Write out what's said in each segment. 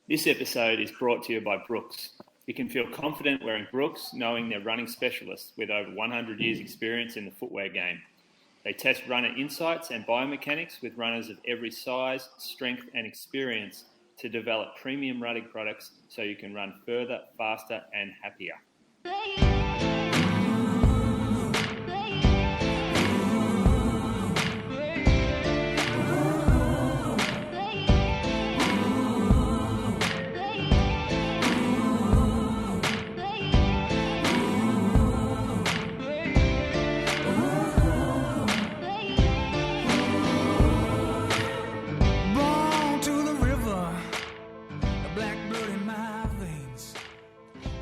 This episode is brought to you by Brooks. You can feel confident wearing Brooks, knowing they're running specialists with over 100 years' experience in the footwear game. They test runner insights and biomechanics with runners of every size, strength, and experience to develop premium running products so you can run further, faster, and happier.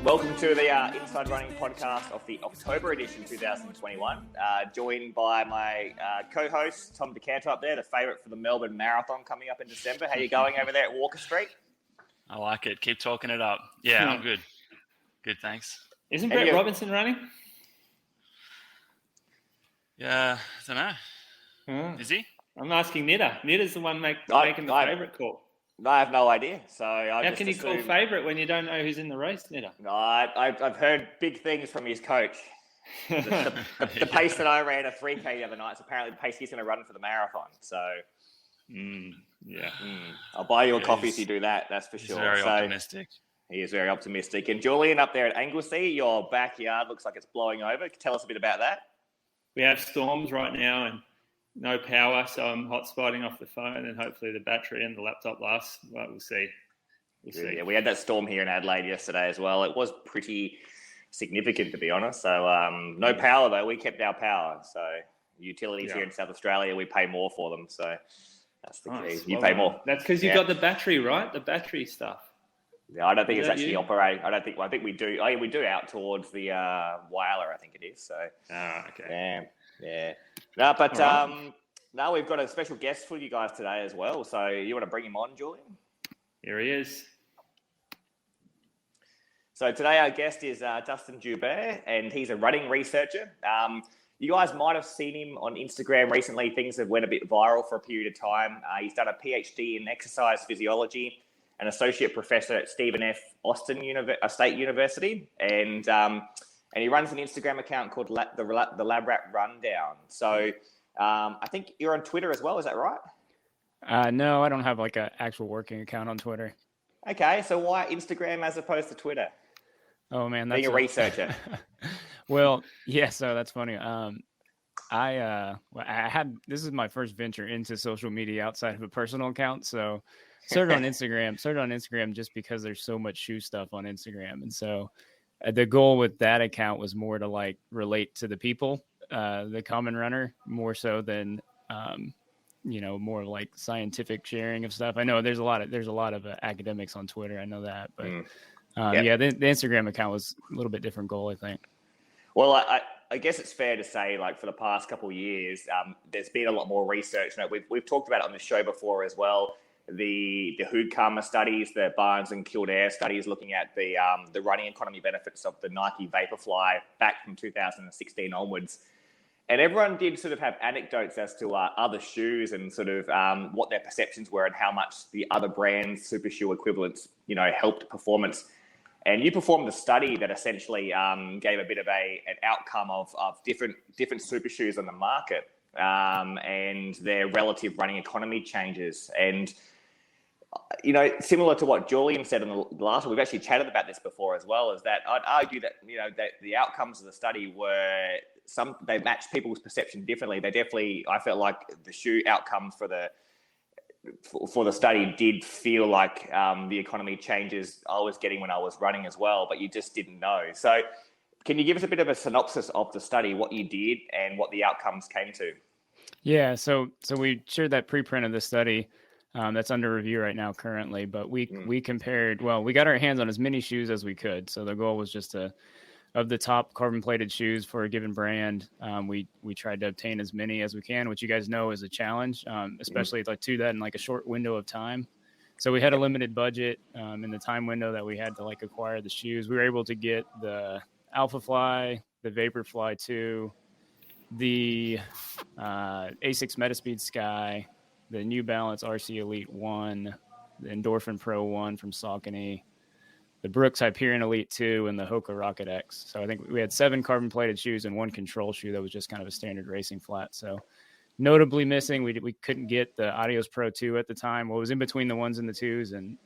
Welcome to the Inside Running podcast of the October edition 2021. Joined by my co-host, Tom DeCanto up there, the favourite for the Melbourne Marathon coming up in December. How you going over there at Walker Street? I like it. Keep talking it up. Yeah, I'm good. Good, thanks. Isn't Brett Robinson running? Yeah, I don't know. Is he? I'm asking Nidda. Nidda's the one making the favourite call. I have no idea. So how can you call favourite when you don't know who's in the race, Nidda? I've heard big things from his coach. The pace that I ran a 3K the other night is apparently the pace he's going to run for the marathon. So, I'll buy you a coffee if you do that. That's for sure. Very optimistic. He is very optimistic. And Julian up there at Anglesey, your backyard looks like it's blowing over. Tell us a bit about that. We have storms right now and no power, so I'm hotspotting off the phone, and hopefully the battery and the laptop lasts. But we'll see. Yeah, we had that storm here in Adelaide yesterday as well. It was pretty significant, to be honest. So no power, though. We kept our power. So utilities here in South Australia, we pay more for them. So that's the key. You pay more. That's because you got the battery, right? The battery stuff. Yeah, I don't think it's actually operating. I think we do. Oh, yeah, we do out towards the Whyalla, I think it is. So. Okay. Yeah. No, but now we've got a special guest for you guys today as well. So you want to bring him on, Julian? Here he is. So today our guest is Dustin Joubert, and he's a running researcher. You guys might have seen him on Instagram recently. Things have went a bit viral for a period of time. He's done a PhD in exercise physiology, an associate professor at Stephen F. Austin State University, and he runs an Instagram account called the Lab Rat Rundown. So I think you're on Twitter as well. Is that right? No, I don't have like an actual working account on Twitter. Okay, so why Instagram as opposed to Twitter? Oh man, being a researcher. Well, yeah. So that's funny. I had this is my first venture into social media outside of a personal account. So started on Instagram just because there's so much shoe stuff on Instagram, and so. The goal with that account was more to like relate to the people, the common runner, more so than, more like scientific sharing of stuff. I know there's a lot of academics on Twitter. I know that, but the Instagram account was a little bit different goal, I think. Well, I guess it's fair to say, like for the past couple of years, there's been a lot more research. We've talked about it on the show before as well. The Hood Karma studies, the Barnes and Kildare studies looking at the running economy benefits of the Nike Vaporfly back from 2016 onwards. And everyone did sort of have anecdotes as to other shoes and sort of what their perceptions were and how much the other brands' super shoe equivalents, helped performance. And you performed a study that essentially gave a bit of an outcome of different super shoes on the market and their relative running economy changes. And similar to what Julian said in the last one, we've actually chatted about this before as well, is that I'd argue that, that the outcomes of the study were they matched people's perception differently. I felt like the shoe outcomes for the study did feel like the economy changes I was getting when I was running as well, but you just didn't know. So can you give us a bit of a synopsis of the study, what you did and what the outcomes came to? Yeah, so we shared that preprint of the study. That's under review right now currently, but we compared, we got our hands on as many shoes as we could. So the goal was just of the top carbon plated shoes for a given brand. We tried to obtain as many as we can, which you guys know is a challenge, especially like to that in like a short window of time. So we had a limited budget in the time window that we had to like acquire the shoes. We were able to get the Alpha Fly, the Vaporfly 2, the Asics Metaspeed Sky, the New Balance RC Elite 1, the Endorphin Pro 1 from Saucony, the Brooks Hyperion Elite 2, and the Hoka Rocket X. So I think we had 7 carbon-plated shoes and 1 control shoe that was just kind of a standard racing flat. So notably missing, we couldn't get the Adios Pro 2 at the time. Well, it was in between the 1s and the 2s, and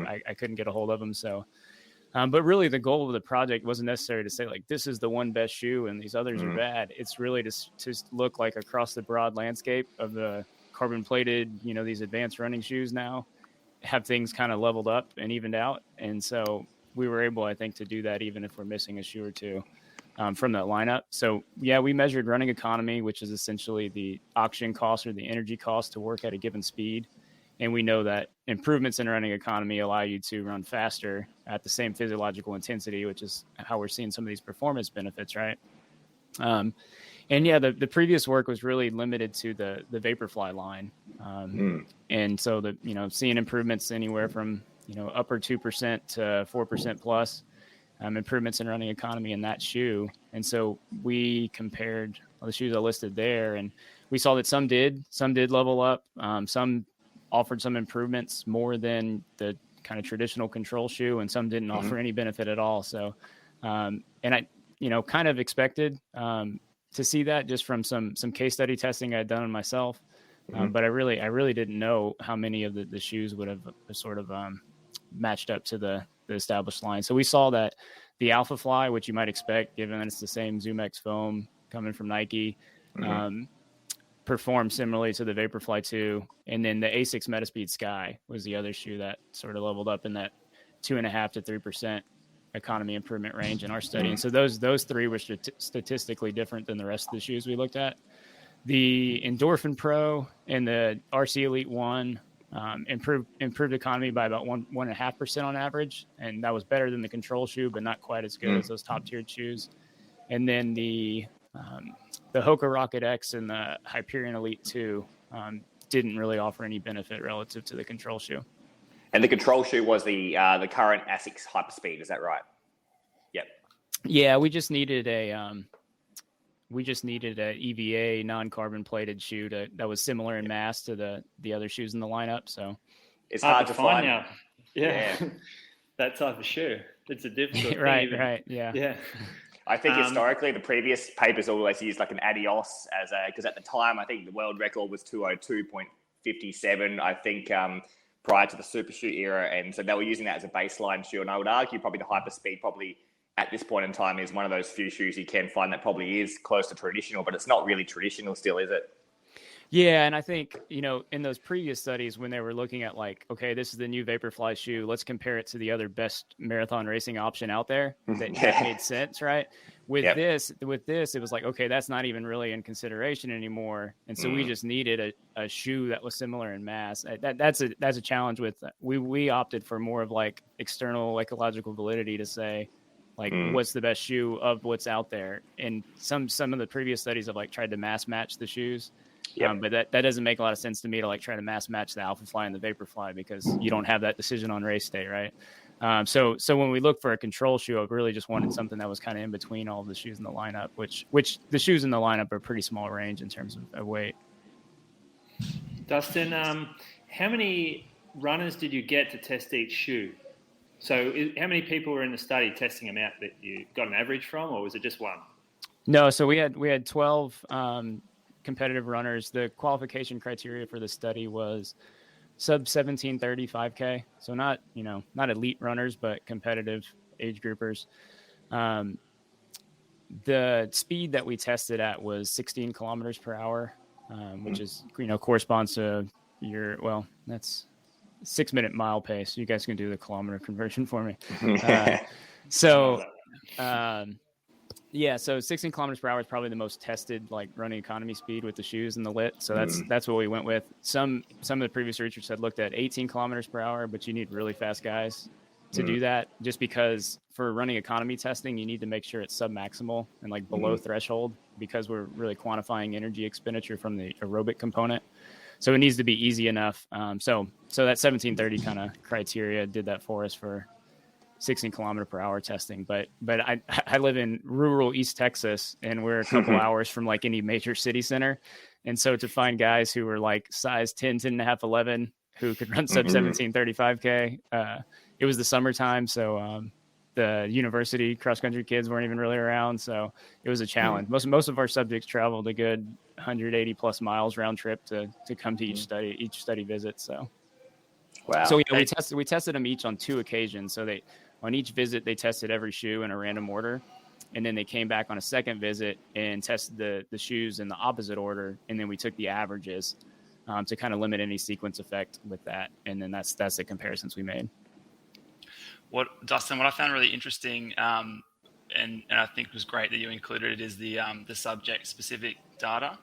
I couldn't get a hold of them. So, but really the goal of the project wasn't necessarily to say, like, this is the one best shoe and these others are bad. It's really to look like across the broad landscape of the carbon-plated, these advanced running shoes now, have things kind of leveled up and evened out. And so we were able, I think, to do that even if we're missing a shoe or two from that lineup. So yeah, we measured running economy, which is essentially the oxygen cost or the energy cost to work at a given speed. And we know that improvements in running economy allow you to run faster at the same physiological intensity, which is how we're seeing some of these performance benefits, right? And yeah, the previous work was really limited to the Vaporfly line. And so seeing improvements anywhere from, upper 2% to 4% plus improvements in running economy in that shoe. And so we compared all the shoes I listed there, and we saw that some did level up. Some offered some improvements more than the kind of traditional control shoe, and some didn't offer any benefit at all. So, and I, kind of expected, to see that just from some case study testing I'd done on myself. But I really didn't know how many of the shoes would have sort of matched up to the established line. So we saw that the Alpha Fly, which you might expect, given that it's the same ZoomX foam coming from Nike, performed similarly to the Vaporfly 2. And then the Asics Metaspeed Sky was the other shoe that sort of leveled up in that 2.5 to 3% economy improvement range in our study. And so those 3 were statistically different than the rest of the shoes we looked at. The Endorphin Pro and the RC Elite 1 improved economy by about 1.5% on average, and that was better than the control shoe, but not quite as good as those top tiered shoes. And then the Hoka Rocket X and the Hyperion Elite 2 didn't really offer any benefit relative to the control shoe. And the control shoe was the current ASICS Hyperspeed, is that right? Yep. Yeah, we just needed a EVA non-carbon plated shoe that was similar in mass to the other shoes in the lineup. So it's hard to find now. Yeah. That type of shoe. It's a difficult right, thing. Right. Yeah. Yeah. I think historically the previous papers always used like an Adios because at the time I think the world record was 202.57. I think prior to the super shoe era, and so they were using that as a baseline shoe. And I would argue probably the Hyperspeed at this point in time is one of those few shoes you can find that probably is close to traditional, but it's not really traditional still, is it? Yeah, and I think, in those previous studies when they were looking at like, okay, this is the new Vaporfly shoe, let's compare it to the other best marathon racing option out there. That made sense, right? With this, it was like, okay, that's not even really in consideration anymore. And so we just needed a shoe that was similar in mass. That's a challenge with, we opted for more of like external ecological validity to say, like, what's the best shoe of what's out there? And some of the previous studies have like tried to mass match the shoes. But that doesn't make a lot of sense to me to like try to mass match the Alpha Fly and the Vaporfly because you don't have that decision on race day, right? So when we look for a control shoe, I really just wanted something that was kind of in between all of the shoes in the lineup, which the shoes in the lineup are pretty small range in terms of weight. Dustin, how many runners did you get to test each shoe? So how many people were in the study testing them out that you got an average from, or was it just one? No, so we had 12 competitive runners. The qualification criteria for the study was sub 1730 5K. So not elite runners, but competitive age groupers. The speed that we tested at was 16 kilometers per hour, which is, corresponds to that's 6-minute mile pace. You guys can do the kilometer conversion for me. So 16 kilometers per hour is probably the most tested like running economy speed with the shoes and the lit. So that's what we went with. Some of the previous research had looked at 18 kilometers per hour, but you need really fast guys to do that, just because for running economy testing, you need to make sure it's sub-maximal and like below threshold, because we're really quantifying energy expenditure from the aerobic component. So it needs to be easy enough. So that 1730 kind of criteria did that for us for 16 kilometer per hour testing. But I live in rural East Texas, and we're a couple hours from like any major city center. And so to find guys who were like size 10, 10 and a half, 11, who could run sub 17:35K. It was the summertime, so the university cross country kids weren't even really around, so it was a challenge. Most of our subjects traveled a good 180 plus miles round trip to come to each study visit. So wow. So yeah, we tested them each on 2 occasions. So on each visit they tested every shoe in a random order, and then they came back on a second visit and tested the shoes in the opposite order, and then we took the averages to kind of limit any sequence effect with that, and then that's the comparisons we made. Dustin, what I found really interesting, and I think was great that you included it, is the subject specific data.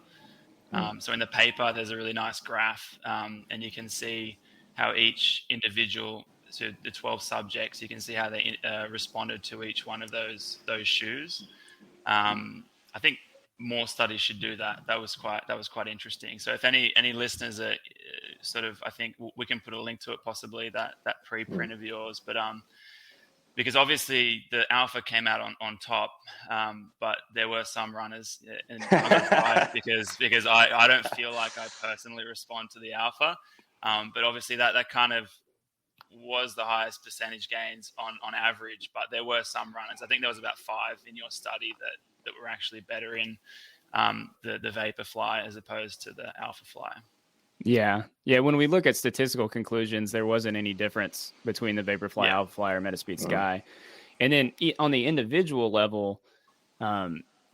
So in the paper, there's a really nice graph, and you can see how each individual, so the 12 subjects, you can see how they responded to each one of those shoes. I think more studies should do that. That was quite interesting. So if any listeners are sort of, I think we can put a link to it, possibly that preprint of yours, but because obviously the alpha came out on top, but there were some runners, and I'm gonna cry because I don't feel like I personally respond to the alpha, but obviously that kind of was the highest percentage gains on average, but there were some runners. I think there was about 5 in your study that were actually better in the Vaporfly as opposed to the Alphafly. Yeah. When we look at statistical conclusions, there wasn't any difference between the Vaporfly, Alphafly, or Metaspeed Sky. And then on the individual level,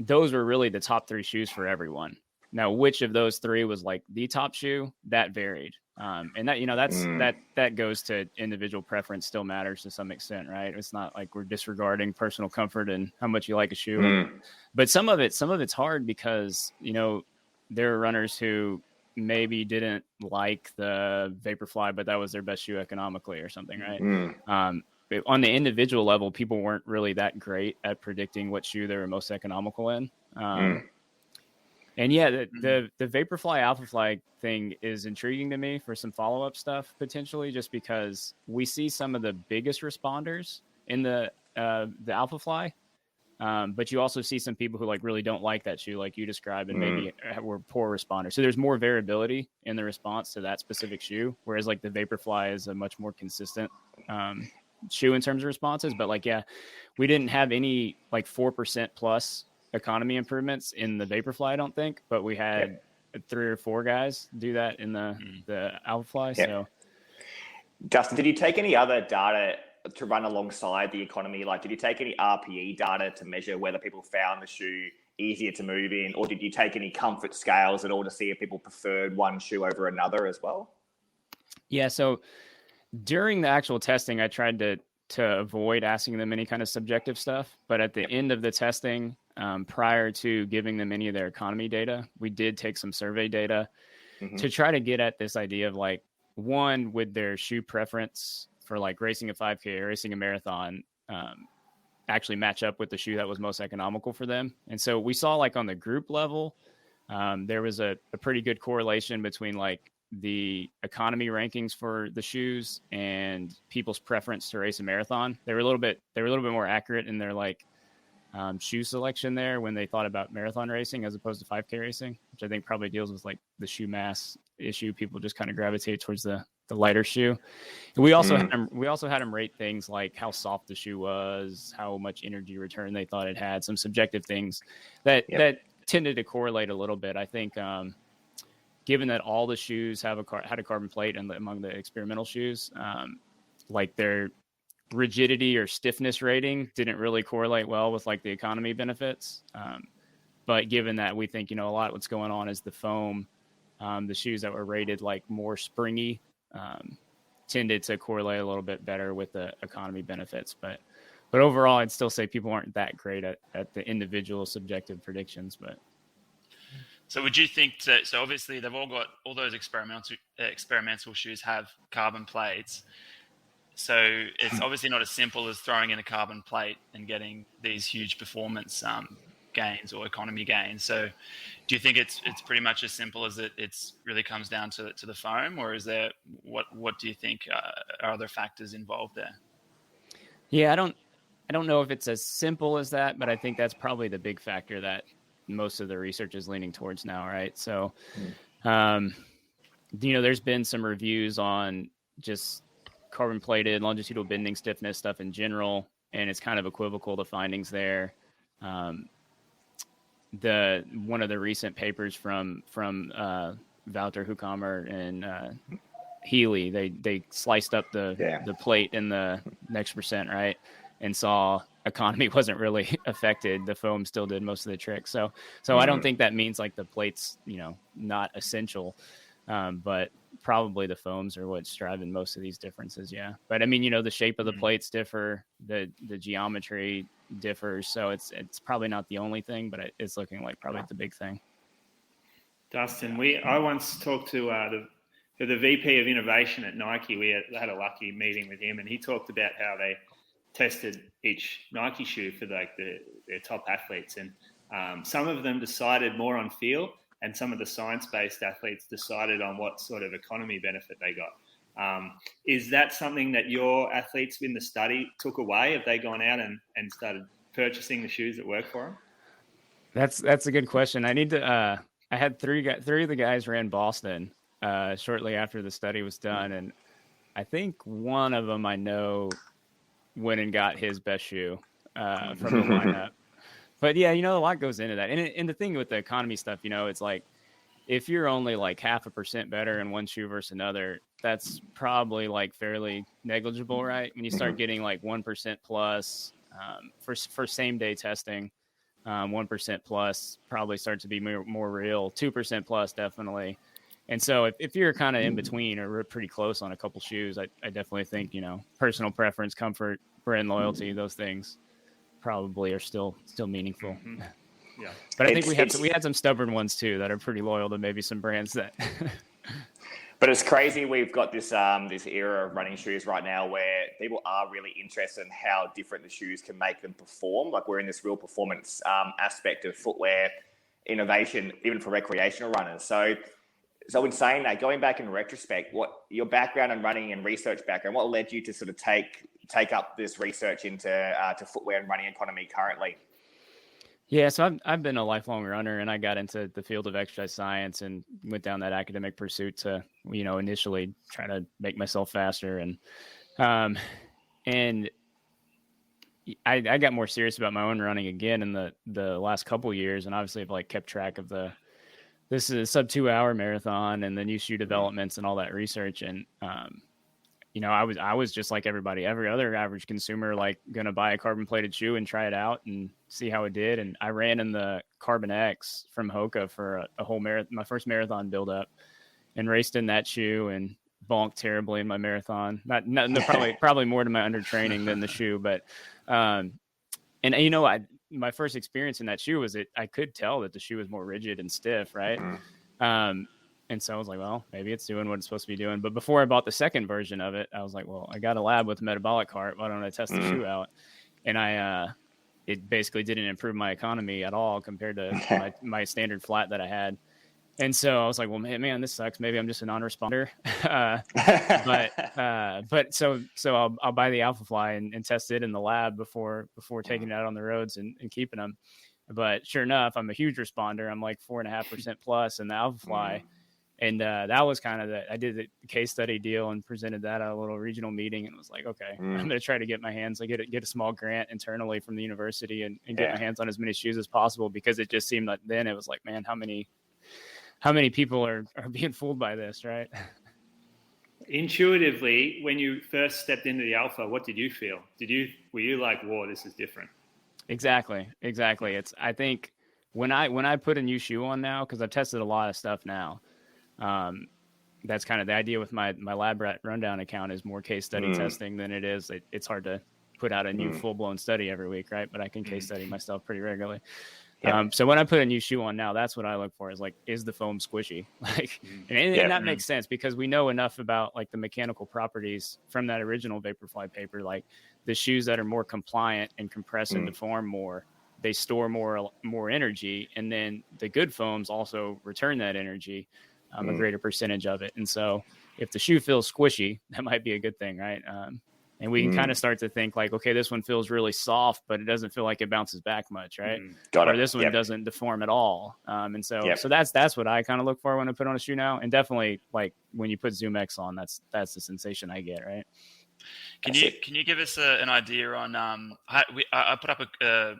those were really the top 3 shoes for everyone. Now, which of those 3 was like the top shoe, that varied. And that, that goes to individual preference, still matters to some extent, right? It's not like we're disregarding personal comfort and how much you like a shoe. But some of it's hard because, there are runners who maybe didn't like the Vaporfly, but that was their best shoe economically or something, right? On the individual level, people weren't really that great at predicting what shoe they were most economical in. And yeah, the Vaporfly Alphafly thing is intriguing to me for some follow-up stuff, potentially, just because we see some of the biggest responders in the Alphafly, but you also see some people who like really don't like that shoe, like you described, and maybe were poor responders. So there's more variability in the response to that specific shoe, whereas like the Vaporfly is a much more consistent shoe in terms of responses. But like, yeah, we didn't have any like 4% plus economy improvements in the Vaporfly, I don't think, but we had 3 or 4 guys do that in the Alphafly. So, Dustin, did you take any other data to run alongside the economy? Like, did you take any RPE data to measure whether people found the shoe easier to move in, or did you take any comfort scales at all to see if people preferred one shoe over another as well? Yeah. So during the actual testing, I tried to avoid asking them any kind of subjective stuff, but at the end of the testing, prior to giving them any of their economy data, we did take some survey data to try to get at this idea of like, one, would their shoe preference for like racing a 5K or racing a marathon actually match up with the shoe that was most economical for them. And so we saw like on the group level, there was a pretty good correlation between like the economy rankings for the shoes and people's preference to race a marathon. They were a little bit more accurate in their like shoe selection there when they thought about marathon racing as opposed to 5K racing, which I think probably deals with like the shoe mass issue. People just kind of gravitate towards the lighter shoe. And we also had them rate things like how soft the shoe was, how much energy return they thought it had, some subjective things that tended to correlate a little bit. I think given that all the shoes had a carbon plate and among the experimental shoes, like their rigidity or stiffness rating didn't really correlate well with like the economy benefits. But given that we think, a lot of what's going on is the foam, the shoes that were rated like more springy tended to correlate a little bit better with the economy benefits. But overall, I'd still say people aren't that great at the individual subjective predictions. But so would you think that, so obviously they've all those experimental shoes have carbon plates. So it's obviously not as simple as throwing in a carbon plate and getting these huge performance gains or economy gains. So do you think it's pretty much as simple as it's really comes down to the foam, or is there, what do you think are other factors involved there? Yeah, I don't know if it's as simple as that, but I think that's probably the big factor that most of the research is leaning towards now, right? So there's been some reviews on just carbon plated longitudinal bending stiffness stuff in general, and it's kind of equivocal to findings there. One of the recent papers from Wouter Hukamer and Healy, they sliced up the plate in the next percent, right, and saw economy wasn't really affected. The foam still did most of the trick. So I don't think that means like the plate's not essential, but probably the foams are what's driving most of these differences. Yeah, but I mean, the shape of the plates differ, the geometry differs, so it's probably not the only thing, but it's looking like probably the big thing. Dustin, I once talked to the VP of innovation at Nike. We had a lucky meeting with him, and he talked about how they tested each Nike shoe for their top athletes, and some of them decided more on feel, and some of the science-based athletes decided on what sort of economy benefit they got. Is that something that your athletes in the study took away? Have they gone out and started purchasing the shoes that work for them? That's a good question. I need to. I had three of the guys ran Boston shortly after the study was done, and I think one of them I know went and got his best shoe from the lineup. But yeah, a lot goes into that. And the thing with the economy stuff, it's like if you're only like 0.5% better in one shoe versus another, that's probably like fairly negligible, right? When you start getting like 1% plus for same day testing, 1% plus probably starts to be more real. 2% plus definitely. And so if you're kind of in between or pretty close on a couple shoes, I definitely think, personal preference, comfort, brand loyalty, those things probably are still meaningful. Mm-hmm. Yeah. But I think we had some stubborn ones too that are pretty loyal to maybe some brands that But it's crazy. We've got this era of running shoes right now where people are really interested in how different the shoes can make them perform. Like we're in this real performance aspect of footwear innovation, even for recreational runners. So in saying that, going back in retrospect, what your background in running and research background, what led you to sort of take up this research into to footwear and running economy currently? Yeah, so I've been a lifelong runner, and I got into the field of exercise science and went down that academic pursuit to, initially try to make myself faster. And I got more serious about my own running again in the last couple of years, and obviously I've kept track of this is a sub 2 hour marathon and the new shoe developments and all that research. And, I was just like every other average consumer, like gonna buy a carbon plated shoe and try it out and see how it did. And I ran in the Carbon X from Hoka for a whole marathon, my first marathon build up, and raced in that shoe and bonked terribly in my marathon. Probably more to my undertraining than the shoe, but, my first experience in that shoe was I could tell that the shoe was more rigid and stiff. Right. And so I was like, well, maybe it's doing what it's supposed to be doing. But before I bought the second version of it, I was like, well, I got a lab with a metabolic cart. Why don't I test the shoe out? And it basically didn't improve my economy at all compared to my standard flat that I had. And so I was like, well, man, this sucks. Maybe I'm just a non-responder. But so I'll buy the Alpha Fly and test it in the lab before taking it out on the roads and keeping them. But sure enough, I'm a huge responder. I'm like 4.5% plus in the Alpha Fly. And that was kind of I did the case study deal and presented that at a little regional meeting and was like, okay, I'm going to try to get my hands, get a small grant internally from the university and get my hands on as many shoes as possible, because it just seemed like then it was like, man, how many people are being fooled by this, right? Intuitively, when you first stepped into the Alpha, what did you feel? Were you like, whoa, this is different? Exactly. I think when I put a new shoe on now, because I've tested a lot of stuff now, that's kind of the idea with my lab rat rundown account is more case study testing than it is. It's hard to put out a new full blown study every week, right? But I can case study myself pretty regularly. So when I put a new shoe on now, that's what I look for, is like, is the foam squishy? And that makes sense because we know enough about like the mechanical properties from that original Vaporfly paper, like the shoes that are more compliant and compress and deform more, they store more energy. And then the good foams also return that energy, a greater percentage of it. And so if the shoe feels squishy, that might be a good thing, right? And we can kind of start to think like, okay, this one feels really soft, but it doesn't feel like it bounces back much, right? Got it. Or this one doesn't deform at all. And so that's what I kind of look for when I put on a shoe now. And definitely like when you put Zoom X on, that's the sensation I get, right? Can you give us an idea on I put up a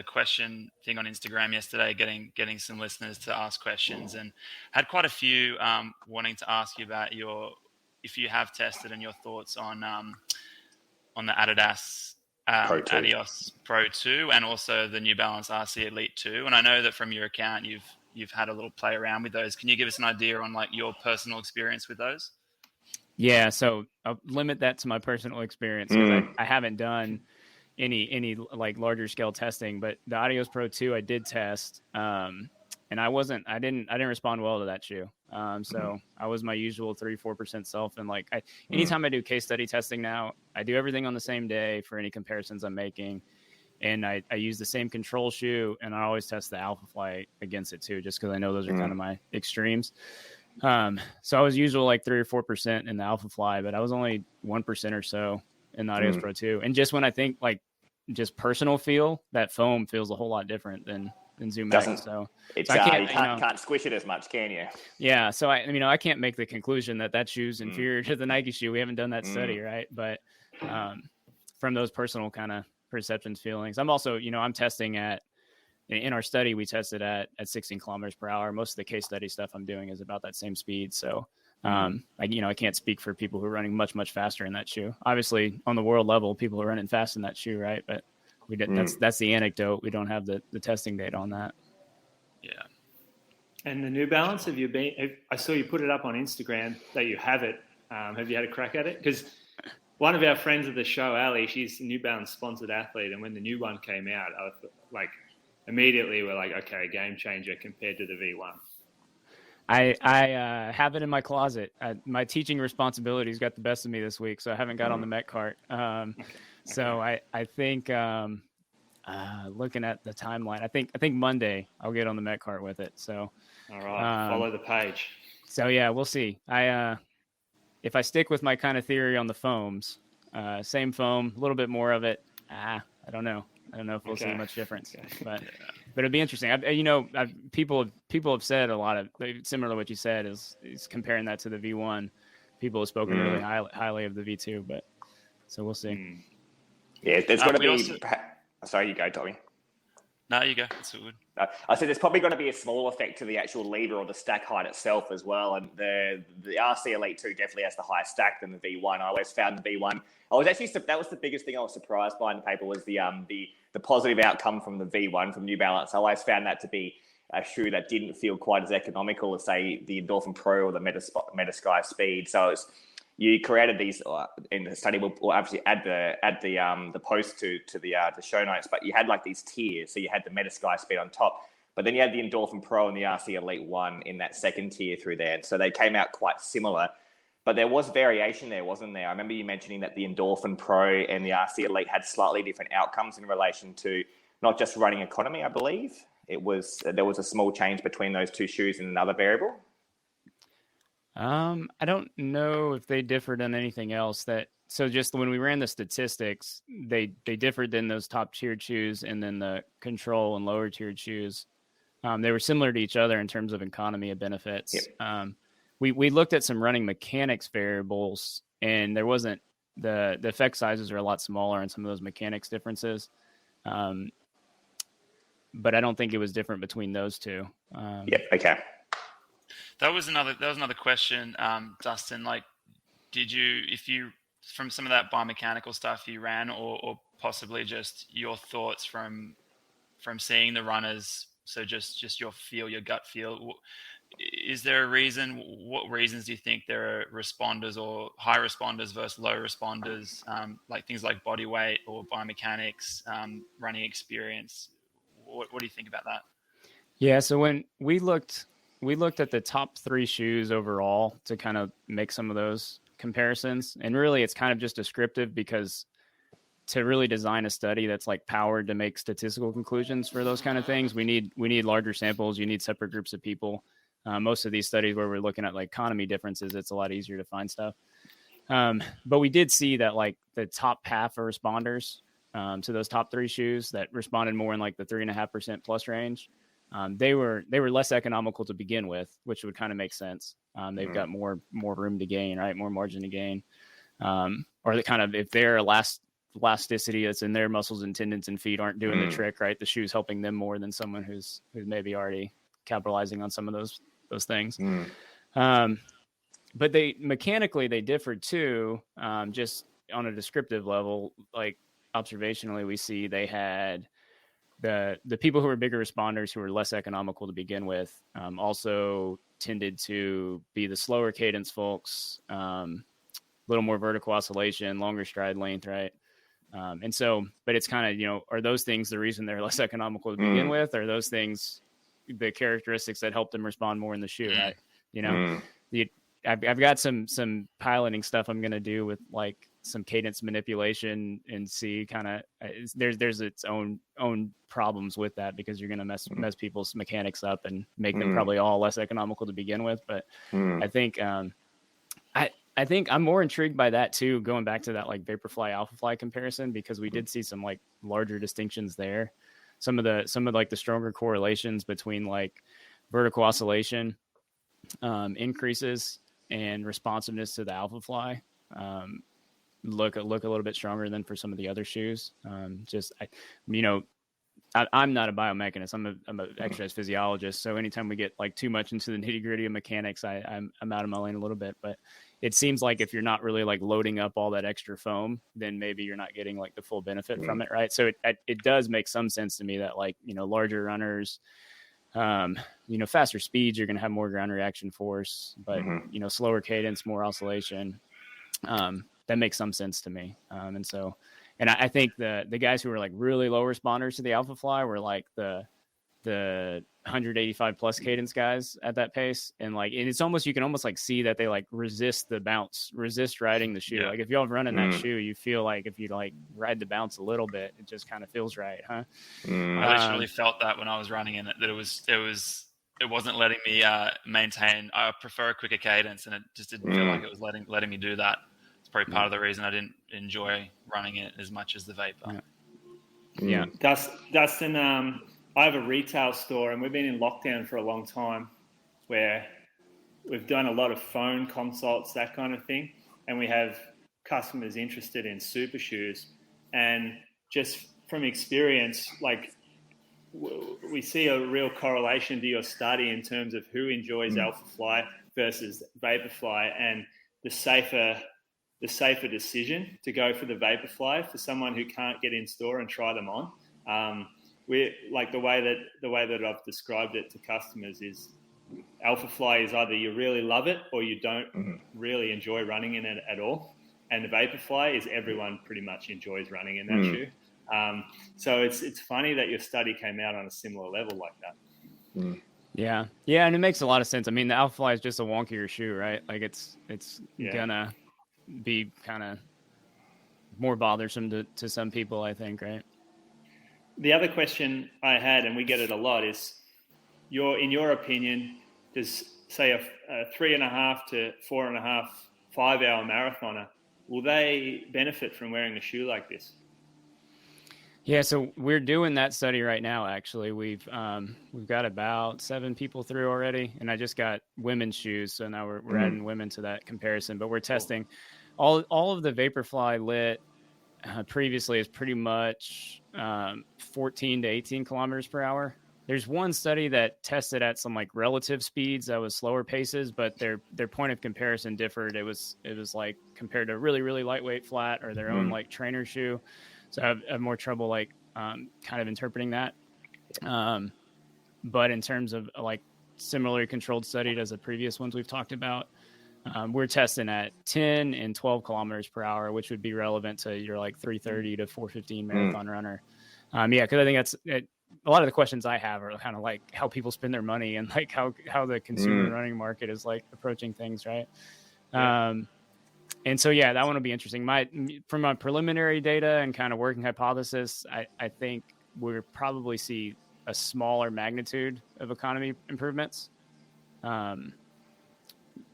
question thing on Instagram yesterday, getting some listeners to ask questions, and had quite a few wanting to ask you about if you have tested and your thoughts on the Adidas Adios Pro 2 and also the New Balance RC Elite 2. And I know that from your account you've had a little play around with those. Can you give us an idea on like your personal experience with those? Yeah, so I'll limit that to my personal experience because I haven't done any like larger scale testing, but the Adios Pro 2 I did test, and I didn't respond well to that shoe. So I was my usual 3-4% self, and like anytime I do case study testing now, I do everything on the same day for any comparisons I'm making, and I use the same control shoe, and I always test the Alpha Fly against it too, just because I know those are kind of my extremes. So I was usual like 3 or 4% in the Alpha Fly, but I was only 1% or so in the Adios Pro 2. And just when I think like just personal feel, that foam feels a whole lot different than Zoom X. So it's I can't squish it as much, can you? Yeah. So I can't make the conclusion that shoe's inferior to the Nike shoe. We haven't done that study, right? But from those personal kind of perceptions, feelings, I'm also, I'm testing in our study, we tested at 16 kilometers per hour. Most of the case study stuff I'm doing is about that same speed. So, I can't speak for people who are running much, much faster in that shoe. Obviously, on the world level, people are running fast in that shoe, right? But we did, that's the anecdote. We don't have the testing data on that. Yeah. And the New Balance, I saw you put it up on Instagram that you have it. Have you had a crack at it? Because one of our friends of the show, Ali, she's a New Balance sponsored athlete. And when the new one came out, I was like, immediately we're like, okay, game changer compared to the V1. I have it in my closet. My teaching responsibilities got the best of me this week, so I haven't got on the Met cart. So I think looking at the timeline, I think Monday I'll get on the Met cart with it. So all right, follow the page. So yeah, we'll see. If I stick with my kind of theory on the foams, same foam, a little bit more of it. I don't know. I don't know if we'll see much difference, but it'd be interesting. People have said a lot of similar to what you said is comparing that to the V1. People have spoken really highly of the V2, but so we'll see. Yeah, there's going to be. Sorry, you go, Tommy. No, you go. That's good. I said there's probably going to be a small effect to the actual lever or the stack height itself as well. And the RC Elite 2 definitely has the higher stack than the V1. I always found the V1. That was the biggest thing I was surprised by in the paper was the positive outcome from the V1 from New Balance. I always found that to be a shoe that didn't feel quite as economical as say the Endorphin Pro or the Metasky Speed. So you created these in the study. We'll obviously add the post to the show notes, but you had like these tiers. So you had the Metasky Speed on top, but then you had the Endorphin Pro and the RC Elite 1 in that second tier through there. So they came out quite similar, but there was variation there, wasn't there? I remember you mentioning that the Endorphin Pro and the RC Elite had slightly different outcomes in relation to not just running economy, I believe. There was a small change between those two shoes in another variable. I don't know if they differed on anything else so just when we ran the statistics, they differed in those top tiered shoes and then the control and lower tiered shoes. They were similar to each other in terms of economy of benefits. Yep. We looked at some running mechanics variables and there wasn't the effect sizes are a lot smaller in some of those mechanics differences. But I don't think it was different between those two. Okay. That was another question, Dustin. Like, if you from some of that biomechanical stuff you ran, or possibly just your thoughts from seeing the runners? So just your gut feel. Is there a reason? What reasons do you think there are responders or high responders versus low responders? Like things like body weight or biomechanics, running experience. What do you think about that? Yeah. So when we looked at the top 3 shoes overall to kind of make some of those comparisons. And really it's kind of just descriptive because to really design a study that's like powered to make statistical conclusions for those kind of things, we need larger samples. You need separate groups of people. Most of these studies where we're looking at like economy differences, it's a lot easier to find stuff. But we did see that like the top half of responders to those top 3 shoes that responded more in like the 3.5% plus range, they were less economical to begin with, which would kind of make sense. They've got more room to gain, right? More margin to gain. Or the kind of, if their elasticity that's in their muscles and tendons and feet aren't doing the trick, right? The shoe's helping them more than someone who's maybe already capitalizing on some of those things. But they mechanically they differed too. Just on a descriptive level, like observationally, we see they had the people who were bigger responders, who were less economical to begin with, also tended to be the slower cadence folks, a little more vertical oscillation, longer stride length, right? And so, but it's kind of, are those things the reason they're less economical to begin with? Or are those things the characteristics that help them respond more in the shoe, right? I've got some piloting stuff I'm going to do with like some cadence manipulation and see kind of there's its own problems with that, because you're going to mess people's mechanics up and make them probably all less economical to begin with. But I think I think I'm more intrigued by that too, going back to that like Vaporfly Alphafly comparison, because we did see some like larger distinctions there. Some of like the stronger correlations between like vertical oscillation increases and responsiveness to the Alphafly look a little bit stronger than for some of the other shoes. I'm not a biomechanist. I'm an exercise physiologist. So anytime we get like too much into the nitty gritty of mechanics, I'm out of my lane a little bit. But it seems like if you're not really like loading up all that extra foam, then maybe you're not getting like the full benefit from it, right? So it does make some sense to me that like, larger runners, faster speeds, you're going to have more ground reaction force, but slower cadence, more oscillation. That makes some sense to me. And I think the guys who were like really low responders to the Alphafly were like the 185 plus cadence guys at that pace. And it's almost, you can almost like see that they like resist the bounce, resist riding the shoe. Yeah. Like if y'all run in that shoe, you feel like if you like ride the bounce a little bit, it just kind of feels right, huh? I literally felt that when I was running in it, that it wasn't letting me maintain. I prefer a quicker cadence, and it just didn't feel like it was letting me do that. It's probably part of the reason I didn't enjoy running it as much as the Vapor. Yeah. Dustin, I have a retail store, and we've been in lockdown for a long time, where we've done a lot of phone consults, that kind of thing, and we have customers interested in super shoes. And just from experience, like we see a real correlation to your study in terms of who enjoys Alphafly versus Vaporfly, and the safer decision to go for the Vaporfly for someone who can't get in store and try them on. We like the way that I've described it to customers is Alphafly is either you really love it or you don't really enjoy running in it at all. And the Vaporfly is everyone pretty much enjoys running in that shoe. So it's funny that your study came out on a similar level like that. Yeah, and it makes a lot of sense. I mean, the Alphafly is just a wonkier shoe, right? Like it's gonna be kind of more bothersome to some people, I think, right? The other question I had, and we get it a lot, is in your opinion, does say a 3.5 to 4.5, 5 hour marathoner, will they benefit from wearing a shoe like this? Yeah, so we're doing that study right now. Actually, we've got about 7 people through already, and I just got women's shoes, so now we're adding women to that comparison. But we're testing all of the Vaporfly lit. Previously is pretty much 14 to 18 kilometers per hour. There's one study that tested at some like relative speeds that was slower paces, but their point of comparison differed. It was like compared to really, really lightweight flat or their own like trainer shoe. So I have more trouble like kind of interpreting that. But in terms of like similarly controlled study as the previous ones we've talked about, we're testing at 10 and 12 kilometers per hour, which would be relevant to your like 3:30 to 4:15 marathon runner. Because I think that's a lot of the questions I have are kind of like how people spend their money and like how the consumer running market is like approaching things, right? And so, that one will be interesting. From my preliminary data and kind of working hypothesis, I think we'll probably see a smaller magnitude of economy improvements.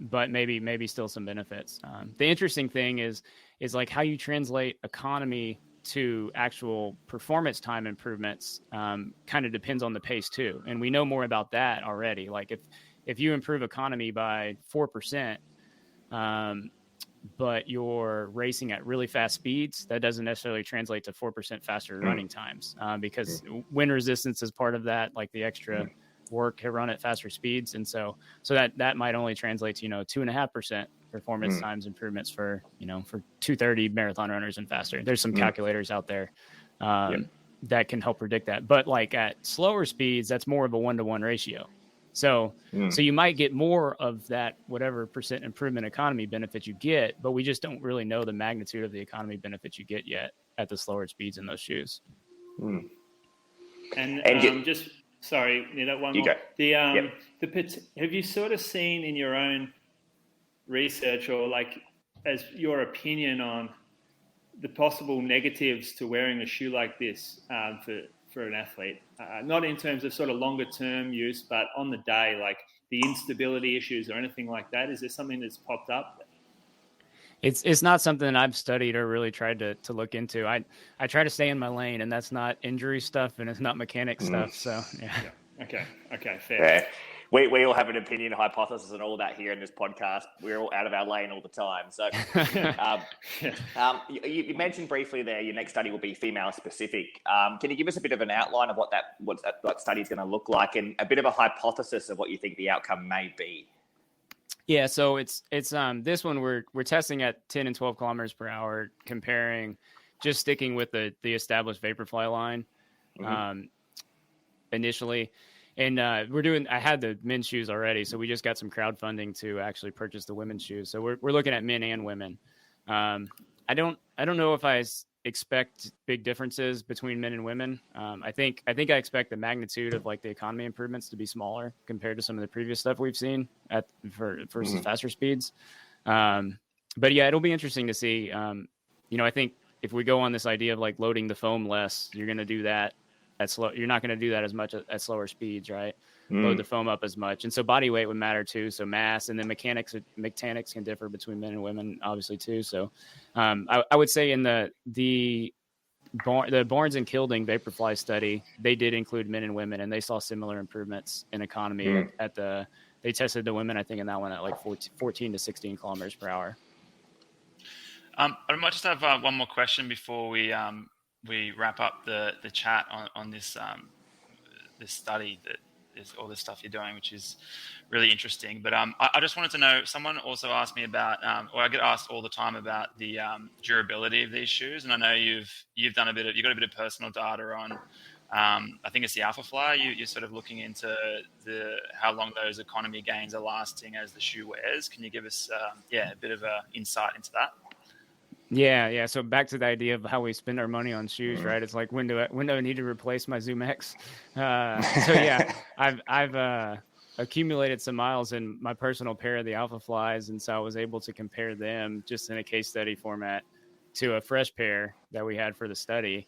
but maybe still some benefits. The interesting thing is like how you translate economy to actual performance time improvements kind of depends on the pace too. And we know more about that already. Like if you improve economy by 4%, but you're racing at really fast speeds, that doesn't necessarily translate to 4% faster running times because wind resistance is part of that, like the extra work to run at faster speeds. And so that might only translate to, 2.5% performance times improvements for 230 marathon runners and faster. There's some calculators out there that can help predict that. But like at slower speeds, that's more of a 1-to-1 ratio. So you might get more of that whatever percent improvement economy benefit you get, but we just don't really know the magnitude of the economy benefit you get yet at the slower speeds in those shoes. And just sorry, one you more. Go. Have you sort of seen in your own research or like as your opinion on the possible negatives to wearing a shoe like this for an athlete, not in terms of sort of longer term use, but on the day, like the instability issues or anything like that? Is there something that's popped up? It's not something I've studied or really tried to look into. I try to stay in my lane, and that's not injury stuff and it's not mechanic stuff. So yeah. Okay, fair. Yeah. We all have an opinion, hypothesis, and all that here in this podcast. We're all out of our lane all the time. So, you mentioned briefly there your next study will be female specific. Can you give us a bit of an outline of what that study is going to look like, and a bit of a hypothesis of what you think the outcome may be? Yeah, so it's this one we're testing at 10 and 12 kilometers per hour, comparing, just sticking with the established Vaporfly line initially. And I had the men's shoes already, so we just got some crowdfunding to actually purchase the women's shoes. So we're looking at men and women. I don't know if I expect big differences between men and women. I think I expect the magnitude of like the economy improvements to be smaller compared to some of the previous stuff we've seen versus faster speeds. But yeah, it'll be interesting to see. I think if we go on this idea of like loading the foam less, you're going to do that. You're not going to do that as much at slower speeds, right? Load the foam up as much. And so body weight would matter too. So mass, and then mechanics can differ between men and women, obviously too. So I would say in the Barnes and Kilding Vaporfly study, they did include men and women, and they saw similar improvements in economy they tested the women, I think, in that one at like 14 to 16 kilometers per hour. I might just have one more question before we wrap up the chat on this this study that is all the stuff you're doing, which is really interesting. But I just wanted to know, someone also asked me about, or I get asked all the time about the durability of these shoes. And I know you've got a bit of personal data on, I think it's the Alphafly. You're sort of looking into how long those economy gains are lasting as the shoe wears. Can you give us a bit of a insight into that? Yeah. So back to the idea of how we spend our money on shoes, right? It's like, when do I need to replace my Zoom X? So yeah, I've accumulated some miles in my personal pair of the Alphaflies, and so I was able to compare them just in a case study format to a fresh pair that we had for the study.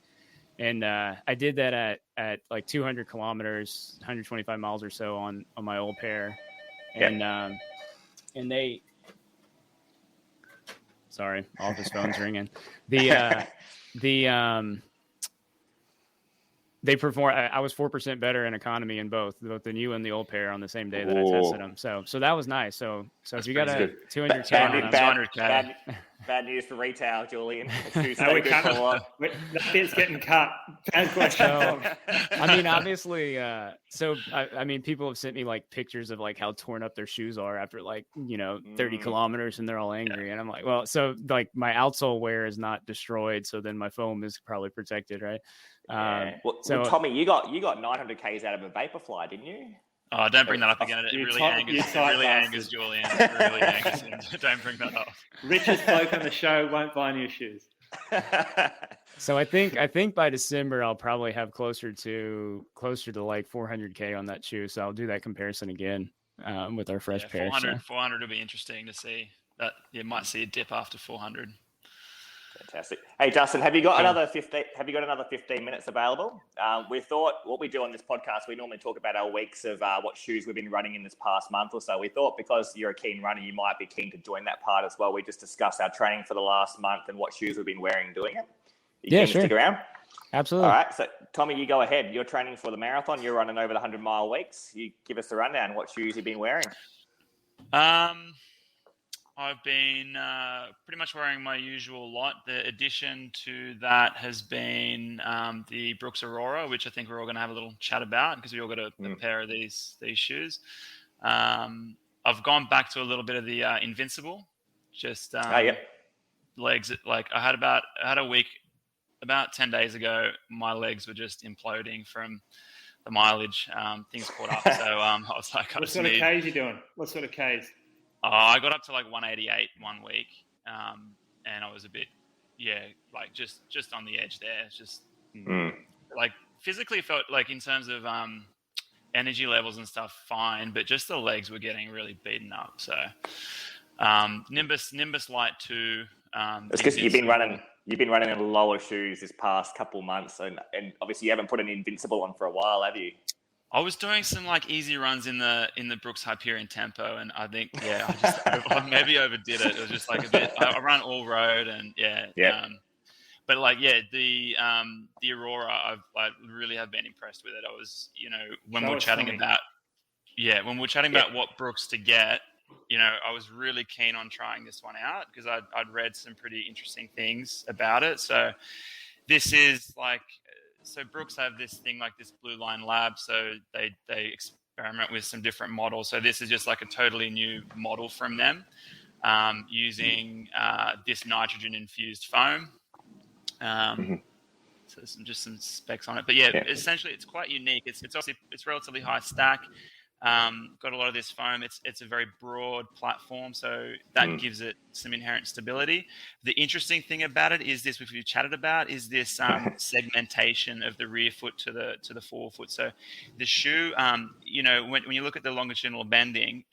And I did that at like 200 kilometers, 125 miles or so on my old pair, and they. Sorry, office phone's ringing. They perform. I was 4% better in economy in both the new and the old pair on the same day that I tested them. So that was nice. So if you got a 200K, bad news for retail, Julian. That bit's getting cut. Bad question. I mean, obviously. I mean, people have sent me like pictures of like how torn up their shoes are after 30 kilometers, and they're all angry. And I'm like, well, so like my outsole wear is not destroyed, so then my foam is probably protected, right? Well, Tommy, you got 900 Ks out of a Vaporfly, didn't you? Oh, don't bring that up again. It really angers Julian. It really angers him. Don't bring that up. Richest bloke on the show won't buy new shoes. So I think by December I'll probably have closer to like 400K on that shoe. So I'll do that comparison again with our fresh pair. 400 will be interesting to see. That you might see a dip after 400. Fantastic. Hey, Dustin, have you got another 15 minutes available? We thought what we do on this podcast, we normally talk about our weeks of what shoes we've been running in this past month or so. We thought because you're a keen runner, you might be keen to join that part as well. We just discussed our training for the last month and what shoes we've been wearing doing it. You keen to stick around? Absolutely. All right. So, Tommy, you go ahead. You're training for the marathon. You're running over the 100-mile weeks. You give us a rundown. What shoes you've been wearing? I've been pretty much wearing my usual lot. The addition to that has been the Brooks Aurora, which I think we're all going to have a little chat about because we all got a pair of these shoes. I've gone back to a little bit of the Invincible. Just legs. Like I had a week about 10 days ago. My legs were just imploding from the mileage. Things caught up. So I was like, what sort of Ks you doing? What sort of Ks? I got up to like 188 1 week, and I was a bit, like just on the edge there. It's just like physically felt like in terms of energy levels and stuff, fine, but just the legs were getting really beaten up. So Nimbus Light 2. It's because you've been running in lower shoes this past couple months, and obviously you haven't put an Invincible on for a while, have you? I was doing some like easy runs in the Brooks Hyperion tempo, and I think I maybe overdid it. It was just like a bit. I run all road, and but like the Aurora, I really have been impressed with it. I was when we were chatting about what Brooks to get, I was really keen on trying this one out because I'd read some pretty interesting things about it. So this is like. So Brooks have this thing like this Blue Line Lab, so they experiment with some different models. So this is just like a totally new model from them, using this nitrogen-infused foam. So some specs on it, but essentially it's quite unique. It's obviously it's relatively high stack. Got a lot of this foam. It's a very broad platform, so that gives it some inherent stability. The interesting thing about it is this, which we chatted about, is this segmentation of the rear foot to the forefoot. So the shoe, when you look at the longitudinal bending,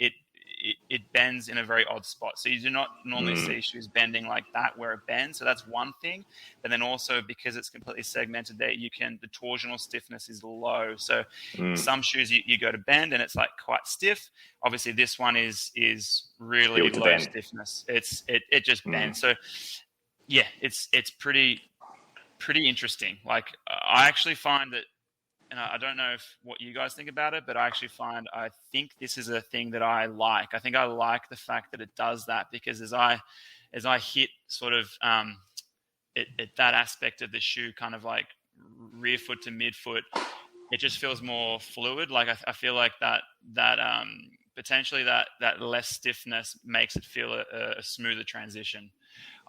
it bends in a very odd spot. So you do not normally see shoes bending like that where it bends. So that's one thing. But then also because it's completely segmented there, the torsional stiffness is low. So some shoes you go to bend and it's like quite stiff. Obviously this one is really low stiffness. It just bends. So it's pretty interesting. Like I actually find that, and I don't know what you guys think about it, but I think this is a thing that I like. I think I like the fact that it does that because as I hit sort of that aspect of the shoe, kind of like rear foot to midfoot, it just feels more fluid. Like I feel like that potentially that less stiffness makes it feel a smoother transition.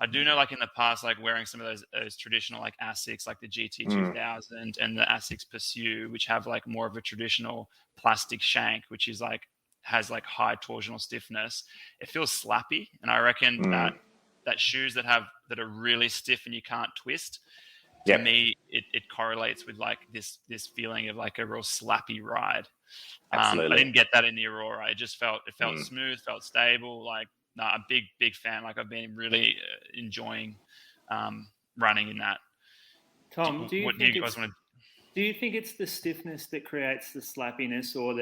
I do know, like in the past, like wearing some of those traditional like Asics, like the GT 2000 and the Asics Pursue, which have like more of a traditional plastic shank, which is like has like high torsional stiffness. It feels slappy, and I reckon that shoes that are really stiff and you can't twist, to me, it correlates with like this feeling of like a real slappy ride. I didn't get that in the Aurora. It just felt smooth, felt stable, like. No, a big fan. Like I've been really enjoying running in that. Tom, do you think it's the stiffness that creates the slappiness, or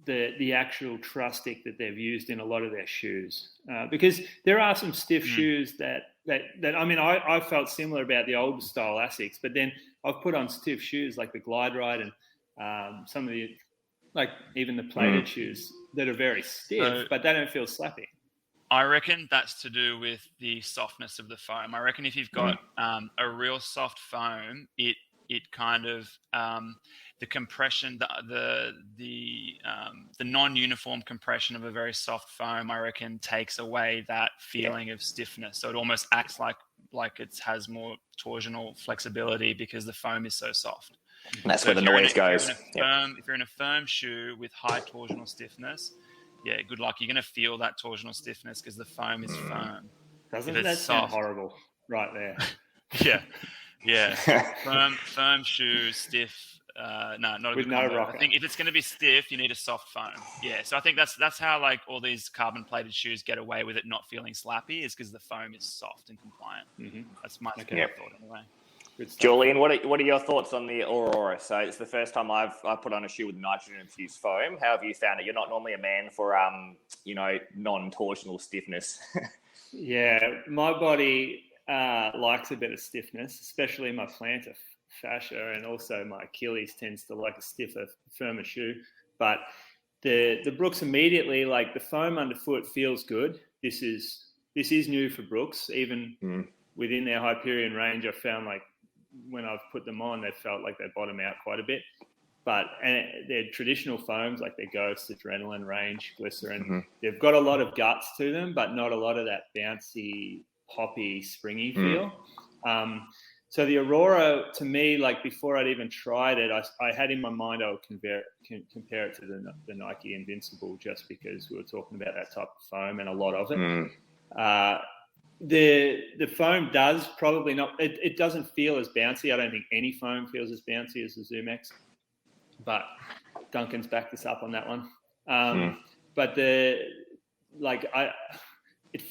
the actual trustic that they've used in a lot of their shoes? Because there are some stiff shoes that I mean, I felt similar about the old style Asics, but then I've put on stiff shoes like the Glide Ride and some of the like even the plated shoes that are very stiff, but they don't feel slappy. I reckon that's to do with the softness of the foam. I reckon if you've got a real soft foam, it kind of the compression, the non-uniform compression of a very soft foam, I reckon takes away that feeling of stiffness. So it almost acts like it has more torsional flexibility because the foam is so soft. And that's where the noise goes. If you're in a firm shoe with high torsional stiffness, good luck. You're going to feel that torsional stiffness because the foam is firm. Doesn't that sound horrible right there? Yeah. Firm shoe, stiff. No, not a With good no combo. rocker. I think if it's going to be stiff, you need a soft foam. Yeah, so I think that's how like all these carbon plated shoes get away with it not feeling slappy, is because the foam is soft and compliant. Mm-hmm. That's my Okay. thought anyway. Julian, what are your thoughts on the Aurora? So it's the first time I've put on a shoe with nitrogen infused foam. How have you found it? You're not normally a man for non-torsional stiffness. Yeah, my body likes a bit of stiffness, especially my plantar fascia, and also my Achilles tends to like a stiffer, firmer shoe. But the Brooks immediately, like the foam underfoot feels good. This is new for Brooks. Even within their Hyperion range, I found like when I've put them on, they felt like they bottom out quite a bit. But their traditional foams, like their Ghost, Adrenaline range, Glycerin, they've got a lot of guts to them, but not a lot of that bouncy, poppy, springy feel. So the Aurora, to me, like before I'd even tried it, I had in my mind I would compare it to the Nike Invincible, just because we were talking about that type of foam and a lot of it. The foam does probably not. It doesn't feel as bouncy. I don't think any foam feels as bouncy as the ZoomX. But Duncan's backed us up on that one. But it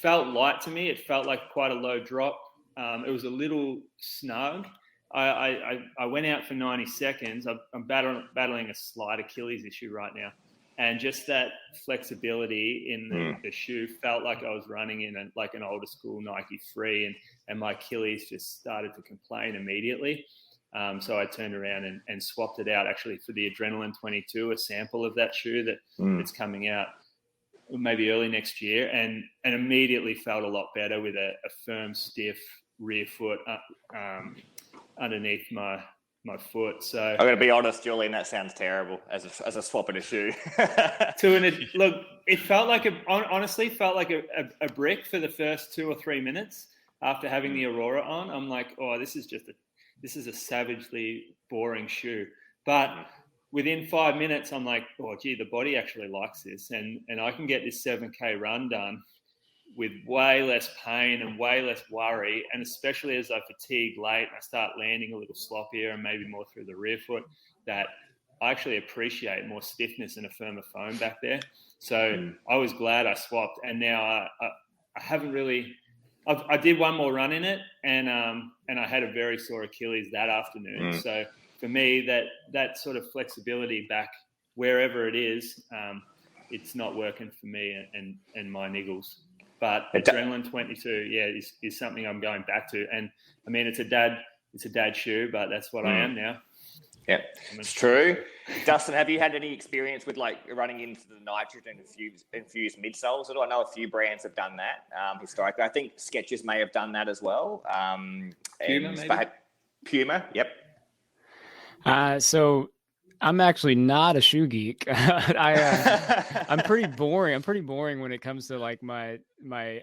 felt light to me. It felt like quite a low drop. It was a little snug. I went out for 90 seconds. I'm battling a slight Achilles issue right now. And just that flexibility in the shoe felt like I was running in an older school Nike Free, and my Achilles just started to complain immediately. So I turned around and swapped it out actually for the Adrenaline 22, a sample of that shoe that's coming out maybe early next year, and immediately felt a lot better with a firm, stiff rear foot underneath my foot. So I'm going to be honest, Julian, that sounds terrible as a swap in a shoe. Look, it felt like honestly felt like a brick for the first 2 or 3 minutes after having the Aurora on. I'm like, oh, this is a savagely boring shoe. But within 5 minutes, I'm like, oh, gee, the body actually likes this. And I can get this 7K run done with way less pain and way less worry. And especially as I fatigue late and I start landing a little sloppier and maybe more through the rear foot, that I actually appreciate more stiffness and a firmer foam back there. So I was glad I swapped. And now I haven't really... I did one more run in it, and I had a very sore Achilles that afternoon. So for me, that sort of flexibility back wherever it is, it's not working for me and my niggles. But Adrenaline 22, is something I'm going back to. And I mean, it's a dad shoe, but that's what I am now. Yeah, it's true. Dustin, have you had any experience with like running into the nitrogen infused midsoles at all? I know a few brands have done that historically. I think Skechers may have done that as well. Puma, maybe? Puma, yep. So I'm actually not a shoe geek. I'm pretty boring. I'm pretty boring when it comes to like my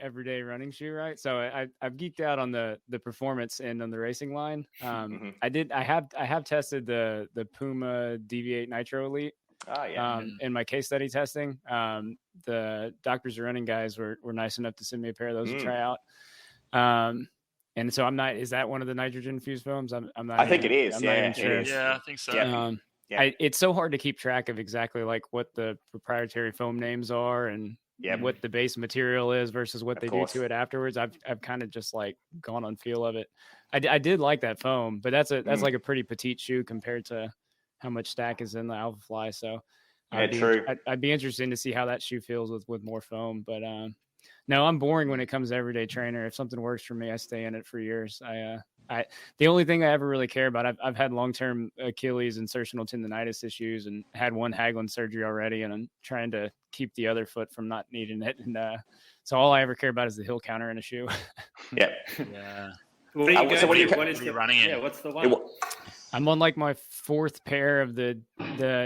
everyday running shoe, right? So I've geeked out on the performance and on the racing line. I have tested the Puma DV8 Nitro Elite. Oh yeah. In my case study testing. The Doctors of Running guys were nice enough to send me a pair of those to try out. And so I'm not. Is that one of the nitrogen infused foams? I'm not. I think it is. I'm yeah, not even sure. Yeah, I think so. Yeah. It's so hard to keep track of exactly like what the proprietary foam names are and what the base material is versus what they do to it afterwards. I've kind of just like gone on feel of it. I did like that foam, but that's like a pretty petite shoe compared to how much stack is in the Alpha Fly. So I'd be interested to see how that shoe feels with more foam. But no, I'm boring when it comes to everyday trainer. If something works for me, I stay in it for years. The only thing I ever really care about, I've had long-term Achilles insertional tendonitis issues and had one Haglund surgery already, and I'm trying to keep the other foot from not needing it. And so all I ever care about is the heel counter in a shoe. Yeah. What are you running in? Yeah, what's the one? I'm on like my fourth pair of the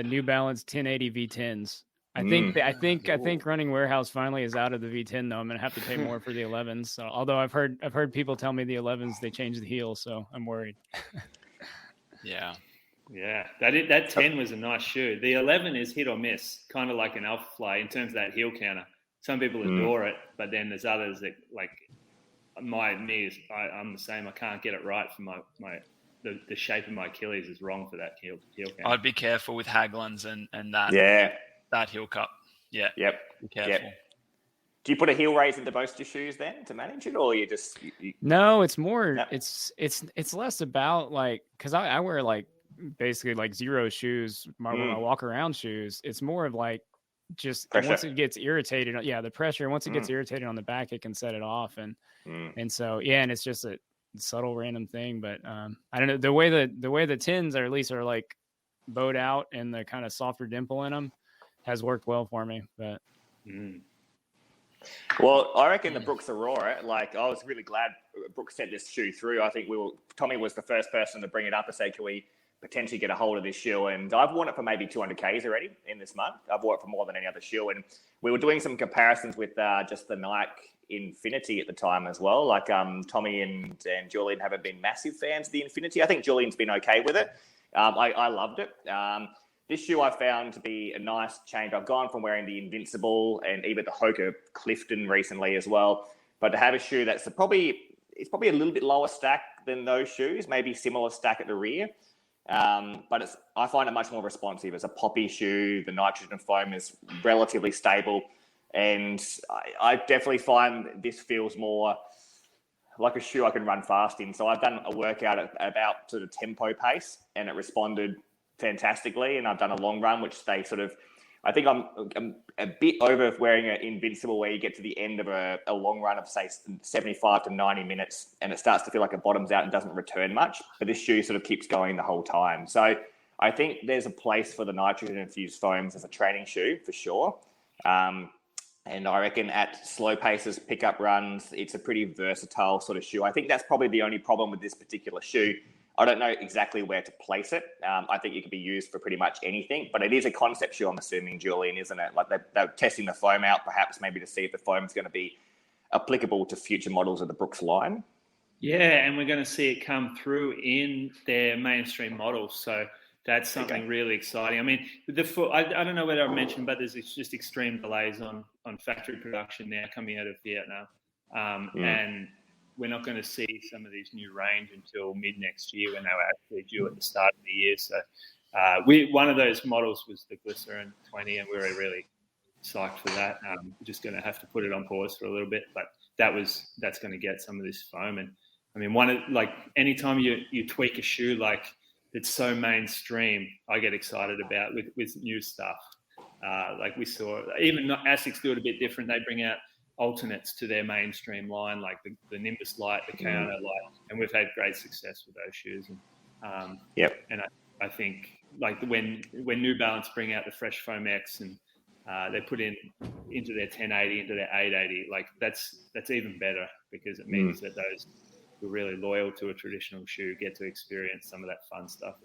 New Balance 1080 V10s. I think Running Warehouse finally is out of the V10 though. I'm gonna have to pay more for the 11s. So although I've heard people tell me the 11s they changed the heel, so I'm worried. Yeah. That 10 was a nice shoe. The 11 is hit or miss, kind of like an Alpha Fly in terms of that heel counter. Some people adore it, but then there's others that like I'm the same. I can't get it right for my the shape of my Achilles is wrong for that heel cam. I'd be careful with Haglund's and that. Yeah. That heel cup. Yeah. Yep. Be careful. Yep. Do you put a heel raise into most of your shoes then to manage it, or you just? No, it's more. No. It's less about like, because I wear like basically like zero shoes, my walk around shoes. It's more of like just pressure. Once it gets irritated, the pressure. Once it gets irritated on the back, it can set it off, and so and it's just a subtle random thing. But I don't know, the way the tins are, at least are like bowed out and the kind of softer dimple in them has worked well for me. But well, I reckon the Brooks Aurora, like, I was really glad Brooks sent this shoe through. I think Tommy was the first person to bring it up and say, can we potentially get a hold of this shoe? And I've worn it for maybe 200Ks already in this month. I've worn it for more than any other shoe. And we were doing some comparisons with just the Nike Infinity at the time as well. Like Tommy and Julian haven't been massive fans of the Infinity. I think Julian's been okay with it. I loved it. This shoe I found to be a nice change. I've gone from wearing the Invincible and even the Hoka Clifton recently as well. But to have a shoe that's probably a little bit lower stack than those shoes, maybe similar stack at the rear. But I find it much more responsive. It's a poppy shoe. The nitrogen foam is relatively stable. And I definitely find this feels more like a shoe I can run fast in. So I've done a workout at about sort of tempo pace, and it responded fantastically. And I've done a long run, which they sort of, I think I'm a bit over wearing an Invincible, where you get to the end of a long run of, say, 75 to 90 minutes, and it starts to feel like it bottoms out and doesn't return much. But this shoe sort of keeps going the whole time. So I think there's a place for the nitrogen-infused foams as a training shoe, for sure. And I reckon at slow paces, pickup runs, it's a pretty versatile sort of shoe. I think that's probably the only problem with this particular shoe. I don't know exactly where to place it. I think it could be used for pretty much anything, but it is a concept shoe, I'm assuming, Julian, isn't it? Like they're testing the foam out, perhaps maybe to see if the foam is going to be applicable to future models of the Brooks line. Yeah, and we're going to see it come through in their mainstream models. So that's something really exciting. I mean, I don't know whether I mentioned, but there's just extreme delays on factory production now coming out of Vietnam. And we're not going to see some of these new range until mid next year, when they were actually due at the start of the year. So one of those models was the Glycerin 20, and we were really psyched for that. We're just going to have to put it on pause for a little bit, but that's going to get some of this foam. And I mean, anytime you tweak a shoe like it's so mainstream, I get excited about with new stuff. Like we saw, even ASICS do it a bit different. They bring out alternates to their mainstream line, like the Nimbus Light, the Kayano Light, and we've had great success with those shoes. And and I think like when New Balance bring out the Fresh Foam X, and they put into their 1080, into their 880, like that's even better, because it means that those who are really loyal to a traditional shoe get to experience some of that fun stuff.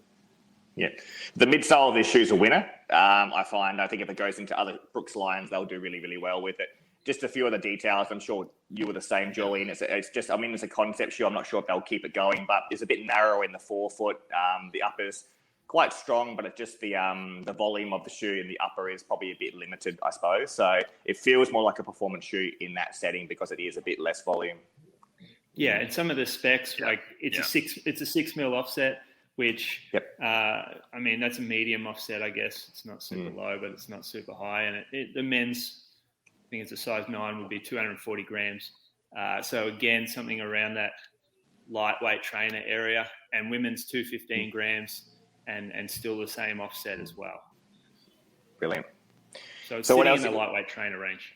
Yeah, the midsole of this shoe's a winner. I think if it goes into other Brooks lines, they'll do really, really well with it. Just a few of the details. I'm sure you were the same, Julian. It's a concept shoe. I'm not sure if they'll keep it going, but it's a bit narrow in the forefoot. The upper's quite strong, but it's just the volume of the shoe in the upper is probably a bit limited, I suppose. So it feels more like a performance shoe in that setting, because it is a bit less volume. Yeah, and some of the specs, like it's a 6 mil offset, which I mean, that's a medium offset, I guess. It's not super low, but it's not super high. And the men's, I think it's a size 9, would be 240 grams. So again, something around that lightweight trainer area. And women's 215 grams, and still the same offset as well. Brilliant. So it's sitting in the lightweight trainer range.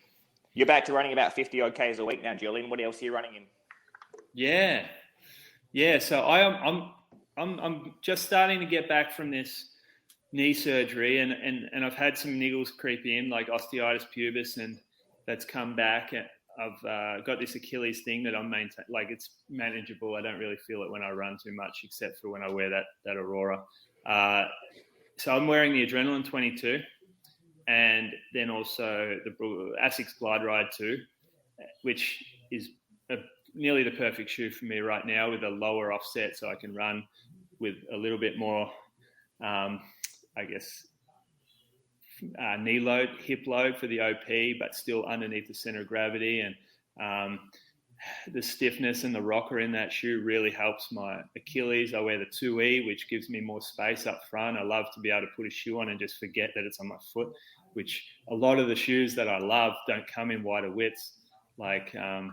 You're back to running about 50 odd Ks a week now, Julian. What else are you running in? Yeah. So I'm just starting to get back from this knee surgery, and I've had some niggles creep in, like osteitis pubis, and that's come back. I've got this Achilles thing that I'm like it's manageable. I don't really feel it when I run too much, except for when I wear that Aurora. So I'm wearing the Adrenaline 22, and then also the ASICS Glide Ride 2, which is nearly the perfect shoe for me right now, with a lower offset, so I can run with a little bit more, knee load, hip load for the OP, but still underneath the center of gravity, and the stiffness and the rocker in that shoe really helps my Achilles. I wear the 2E, which gives me more space up front. I love to be able to put a shoe on and just forget that it's on my foot, which a lot of the shoes that I love don't come in wider widths, like the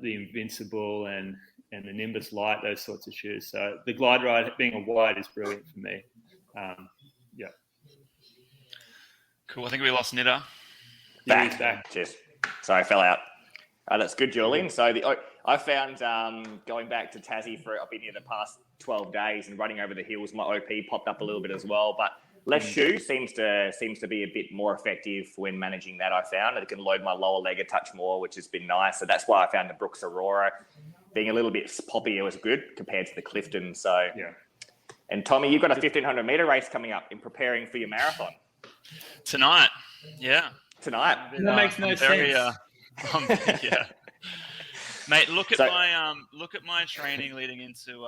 Invincible and the Nimbus Light, those sorts of shoes. So the Glide Ride being a wide is brilliant for me. Yeah. Cool. I think we lost Nidda. Back. Cheers. Sorry, I fell out. That's good, Julian. So I found going back to Tassie I've been here the past 12 days and running over the hills, my OP popped up a little bit as well. But less shoe seems to be a bit more effective when managing that. I found it can load my lower leg a touch more, which has been nice. So that's why I found the Brooks Aurora being a little bit poppier was good compared to the Clifton. So yeah. And Tommy, you've got a 1,500 meter race coming up in preparing for your marathon tonight. Yeah. Tonight. That makes no sense. Yeah, mate. Look at my training leading into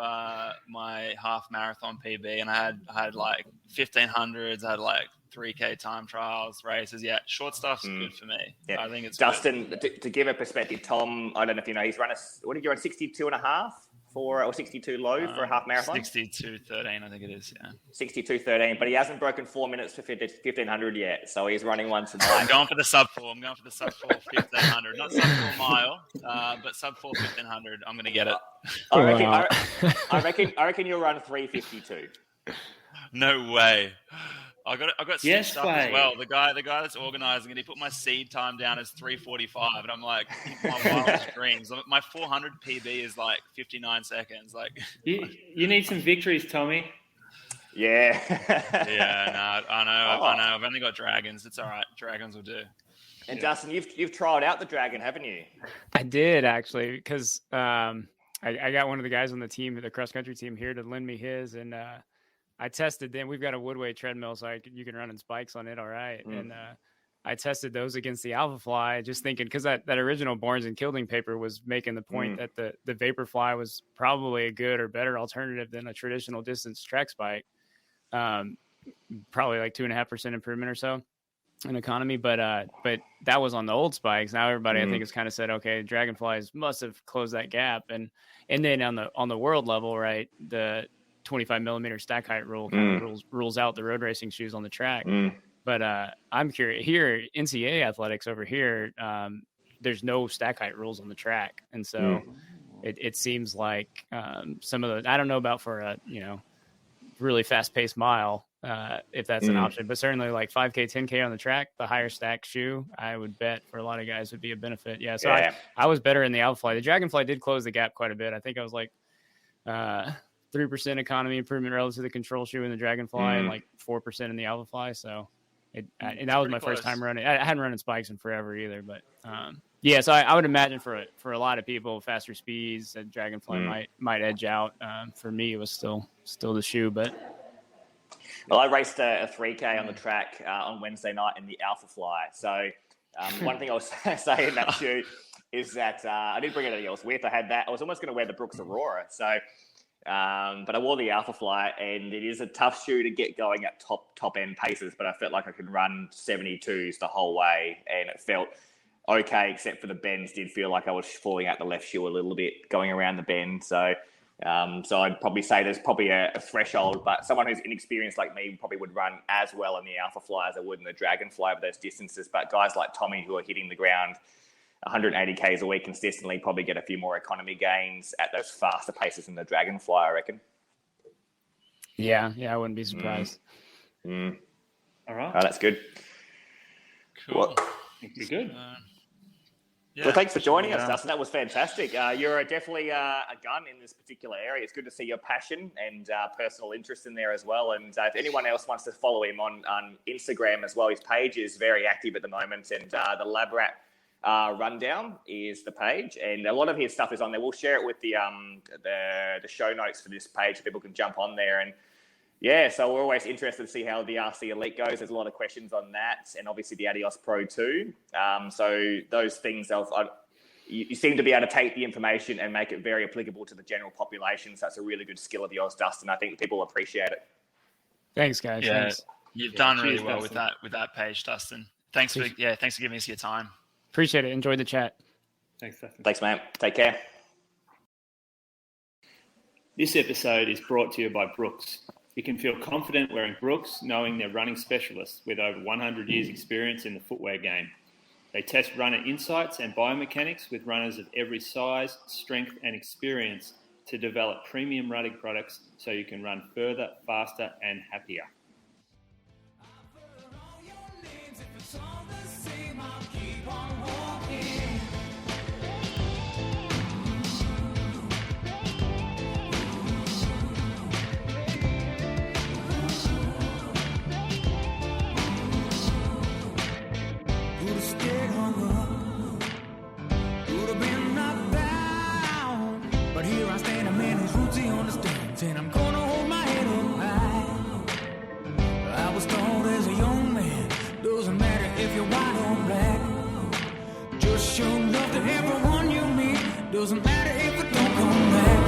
my half marathon PB, and I had like 1,500s. I had like 3K time trials, races. Yeah, short stuff's good for me. Yeah. I think it's Dustin. To give a perspective, Tom, I don't know if you know, he's run what did you run 62.5 or 62 low for a half marathon? 62:13, I think it is. Yeah, 62:13, but he hasn't broken 4 minutes for 1,500 yet, so he's running one tonight. I'm going for the sub 4. I'm going for the sub 4 1,500, not sub 4 mile, but sub 4 1,500. I'm going to get it. I reckon you'll run 3:52. No way. I got stitched up as well. The guy that's organising it, he put my seed time down as 3:45, and I'm like, my wildest dreams. My 400 PB is like 59 seconds. Like, you need some victories, Tommy. Yeah. Yeah, no, I know. I've only got dragons. It's all right. Dragons will do. And Dustin, you've tried out the dragon, haven't you? I did actually, because I got one of the guys on the team, the cross country team here, to lend me his, and I tested them. We've got a Woodway treadmill, so you can run in spikes on it. All right. And I tested those against the Alpha Fly, just thinking, because that original Barnes and Kilding paper was making the point that the Vaporfly was probably a good or better alternative than a traditional distance track spike. Probably like 2.5% improvement or so in economy. But that was on the old spikes. Now everybody, I think, has kind of said, okay, Dragonflies must have closed that gap. And then on the world level, right, the 25 millimeter stack height rule kind of rules out the road racing shoes on the track. But I'm curious here, NCAA athletics over here, there's no stack height rules on the track. And so it seems like some of the, I don't know about for a, really fast paced mile, if that's an option, but certainly like 5K, 10K on the track, the higher stack shoe, I would bet for a lot of guys would be a benefit. Yeah. So I was better in the Alpha Fly. The Dragonfly did close the gap quite a bit. I think I was like, 3% economy improvement relative to the control shoe in the Dragonfly and like 4% in the Alpha Fly. So and that was my first time running. I hadn't run in spikes in forever either, but so I would imagine for a lot of people, faster speeds, a Dragonfly might edge out. For me, it was still the shoe, but. Well, I raced a 3K on the track on Wednesday night in the Alpha Fly. So one thing I was saying in that shoe is that I didn't bring anything else with. I had that. I was almost going to wear the Brooks Aurora. So, but I wore the Alpha Fly, and it is a tough shoe to get going at top end paces. But I felt like I could run 72s the whole way, and it felt okay, except for the bends. Did feel like I was falling out the left shoe a little bit going around the bend. So, I'd probably say there's probably a threshold, but someone who's inexperienced like me probably would run as well in the Alpha Fly as I would in the Dragonfly over those distances. But guys like Tommy who are hitting the ground 180 Ks a week consistently probably get a few more economy gains at those faster paces in the Dragonfly, I reckon. Yeah, I wouldn't be surprised. All right. Oh, that's good. Cool. You're good. Well, thanks for joining us, Dustin. That was fantastic. You're definitely a gun in this particular area. It's good to see your passion and personal interest in there as well. And if anyone else wants to follow him on Instagram as well, his page is very active at the moment. And the Lab Rat Rundown is the page, and a lot of his stuff is on there. We'll share it with the show notes for this page so people can jump on there. And so we're always interested to see how the RC Elite goes. There's a lot of questions on that, and obviously the Adios Pro too. So those things, you seem to be able to take the information and make it very applicable to the general population. So that's a really good skill of yours, Dustin. I think people appreciate it. Thanks, guys. Yeah, thanks. You've done really well with that page, Dustin. Thanks for giving us your time. Appreciate it. Enjoyed the chat. Thanks, Dustin. Thanks, mate. Take care. This episode is brought to you by Brooks. You can feel confident wearing Brooks, knowing they're running specialists with over 100 years experience in the footwear game. They test runner insights and biomechanics with runners of every size, strength and experience to develop premium running products so you can run further, faster and happier. And I'm gonna hold my head up high. I was taught as a young man, doesn't matter if you're white or black. Just show love to everyone you meet, doesn't matter if it don't come back.